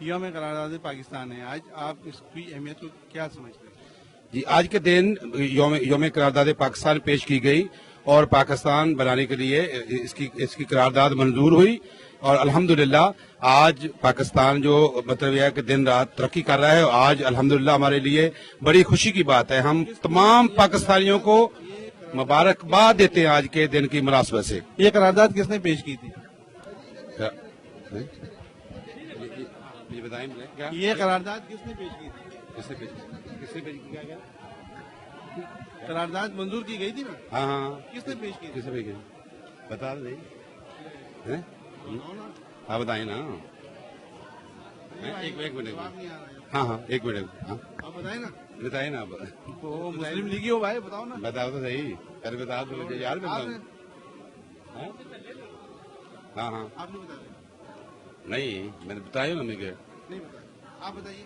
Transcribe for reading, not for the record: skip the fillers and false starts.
یوم قرارداد پاکستان ہے آج، آپ اس کی اہمیت کو کیا سمجھتے ہیں؟ جی آج کے دن یوم قرارداد پاکستان پیش کی گئی اور پاکستان بنانے کے لیے اس کی قرارداد منظور ہوئی، اور الحمدللہ آج پاکستان جو مطلب یہ ہے کہ دن رات ترقی کر رہا ہے، اور آج الحمدللہ ہمارے لیے بڑی خوشی کی بات ہے۔ ہم تمام پاکستانیوں کو مبارکباد دیتے ہیں آج کے دن کی مناسبت سے۔ یہ قرارداد کس نے پیش کی تھی؟ یہ بتائیں کیا یہ قرارداد کس نے پیش کی تھی؟ کس نے پیش کیا گیا؟ قرارداد منظور کی گئی تھی نا؟ ہاں ہاں، کس نے پیش کی تھی؟ کس نے پیش کیا بتا دیں؟ ہاں بتائیں نا، ایک منٹ، جواب نہیں آ رہا ہے۔ ہاں ہاں ایک منٹ، ہاں آپ بتائیں نا، بتائیں نا آپ، وہ مسلم لیگی ہو بھائی، بتاؤ نا۔ بتاؤ تو صحیح، پہلے بتا دو مجھے یار، بتاؤ۔ ہاں ہاں آپ نے بتا دیا؟ نہیں میں نے بتایا نا، میں کہ نہیں بتایا، آپ بتائیے۔